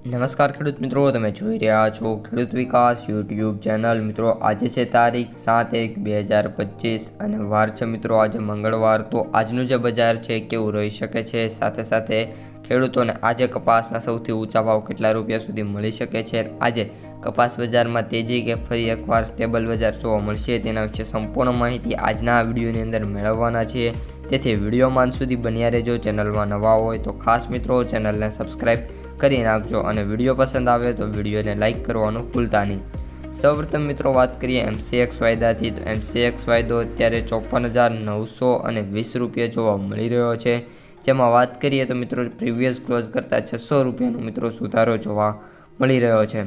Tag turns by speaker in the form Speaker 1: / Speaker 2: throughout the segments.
Speaker 1: નમસ્કાર ખેડૂત મિત્રો, તમે જોઈ રહ્યા છો ખેડૂત વિકાસ યુટ્યુબ ચેનલ। મિત્રો આજે છે તારીખ 7/1/2025 અને વાર છે મિત્રો આજે મંગળવાર। તો આજનું જે બજાર છે કેવું રહી શકે છે, સાથે સાથે ખેડૂતોને આજે કપાસના સૌથી ઊંચા ભાવ કેટલા રૂપિયા સુધી મળી શકે છે, આજે કપાસ બજારમાં તેજી કે ફરી એકવાર સ્ટેબલ બજાર જોવા મળશે, તેના વિશે સંપૂર્ણ માહિતી આજના આ વિડીયોની અંદર મેળવવાના છીએ। તેથી વિડીયોમાં અંત સુધી બન્યા રહેજો। ચેનલમાં નવા હોય તો ખાસ મિત્રો ચેનલને સબસ્ક્રાઈબ કરી નાખજો અને વિડીયો પસંદ આવે તો વિડીયોને લાઇક કરવાનું ભૂલતા નહીં। સૌપ્રથમ મિત્રો વાત કરીએ MCX વાયદાથી, તો MCX વાયદો અત્યારે 54,920 રૂપિયા જોવા મળી રહ્યો છે, જેમાં વાત કરીએ તો મિત્રો પ્રીવિયસ ક્લોઝ કરતાં 600 રૂપિયાનો મિત્રો સુધારો જોવા મળી રહ્યો છે।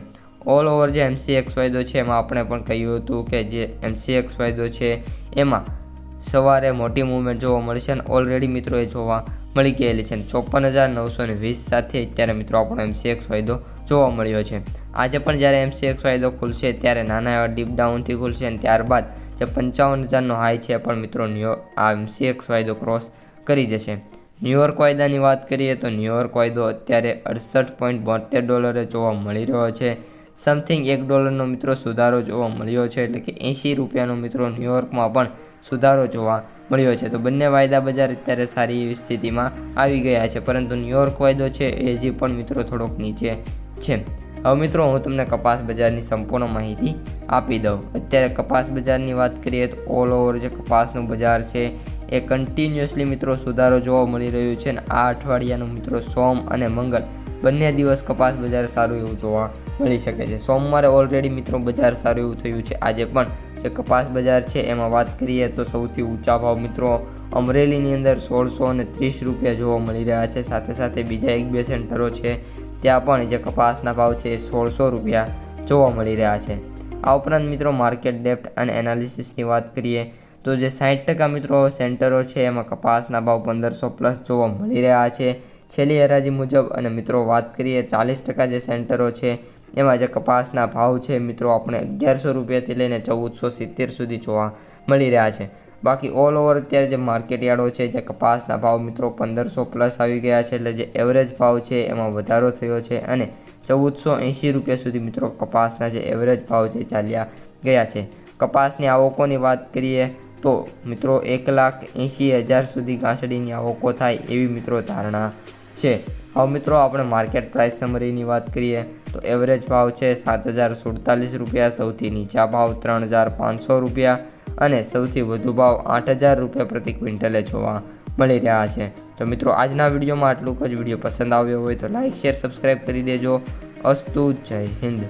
Speaker 1: ઓલ ઓવર જે MCX વાયદો છે એમાં આપણે પણ કહ્યું હતું કે જે MCX વાયદો છે એમાં સવારે મોટી મૂવમેન્ટ જોવા મળશે અને ઓલરેડી મિત્રો એ જોવા મળી ગયેલી છે। 54,920 સાથે અત્યારે મિત્રો આપણો MCX વાયદો જોવા મળ્યો છે। આજે પણ જ્યારે MCX વાયદો ખુલશે ત્યારે નાના એવા ડીપ ડાઉનથી ખુલશે અને ત્યારબાદ જે 55,000નો હાઈ છે પણ મિત્રો આ MCX વાયદો ક્રોસ કરી જશે। ન્યૂયોર્ક વાયદાની વાત કરીએ તો ન્યૂયોર્ક વાયદો અત્યારે $68.72 જોવા મળી રહ્યો છે। સમથિંગ $1નો મિત્રો સુધારો જોવા મળ્યો છે, એટલે કે 80 રૂપિયાનો મિત્રો ન્યૂયોર્કમાં પણ સુધારો જોવા મળ્યો છે। તો બંને વાયદા બજાર અત્યારે સારી એવી સ્થિતિમાં આવી ગયા છે, પરંતુ ન્યૂયોર્ક વાયદો છે એ હજી પણ મિત્રો થોડોક નીચે છે। હવે મિત્રો હું તમને કપાસ બજારની સંપૂર્ણ માહિતી આપી દઉં। અત્યારે કપાસ બજારની વાત કરીએ તો ઓલ ઓવર જે કપાસનું બજાર છે એ કન્ટિન્યુઅસલી મિત્રો સુધારો જોવા મળી રહ્યું છે અને આ અઠવાડિયાનું મિત્રો સોમ અને મંગળ બંને દિવસ કપાસ બજાર સારું એવું જોવા મળી શકે છે। સોમવારે ઓલરેડી મિત્રો બજાર સારું એવું થયું છે। આજે પણ જે કપાસ બજાર છે એમાં વાત કરીએ તો સૌથી ઊંચા ભાવ મિત્રો અમરેલીની અંદર 1630 રૂપિયા જોવા મળી રહ્યા છે, સાથે સાથે બીજા 1-2 સેન્ટરો છે ત્યાં પણ જે કપાસના ભાવ છે એ 1600 રૂપિયા જોવા મળી રહ્યા છે। આ ઉપરાંત મિત્રો માર્કેટ ડેપ્થ અને એનાલિસિસની વાત કરીએ તો જે 60% મિત્રો સેન્ટરો છે એમાં કપાસના ભાવ 1500+ જોવા મળી રહ્યા છે છેલ્લી હરાજી મુજબ। અને મિત્રો વાત કરીએ 40% જે સેન્ટરો છે એમાં જે કપાસના ભાવ છે મિત્રો આપણે 1100 રૂપિયાથી લઈને 1470 સુધી જોવા મળી રહ્યા છે। બાકી ઓલ ઓવર અત્યારે જે માર્કેટ યાર્ડો છે જે કપાસના ભાવ મિત્રો 1500+ આવી ગયા છે, એટલે જે એવરેજ ભાવ છે એમાં વધારો થયો છે અને 1480 રૂપિયા સુધી મિત્રો કપાસના જે એવરેજ ભાવ છે ચાલ્યા ગયા છે। કપાસની આવકોની વાત કરીએ તો મિત્રો 1,80,000 સુધી ઘાસડીની આવકો થાય એવી મિત્રો ધારણા છે। હવે મિત્રો આપણે માર્કેટ પ્રાઇસ સમરીની વાત કરીએ તો એવરેજ ભાવ છે 7,047 રૂપિયા, સૌથી નીચા ભાવ 3,500 રૂપિયા અને સૌથી વધુ ભાવ 8,000 રૂપિયા પ્રતિ ક્વિન્ટલે જોવા મળી રહ્યા છે। તો મિત્રો આજના વિડીયોમાં આટલું જ। વિડીયો પસંદ આવ્યો હોય તો લાઇક, શેર, સબસ્ક્રાઈબ કરી દેજો। અસ્તુ, જય હિન્દ।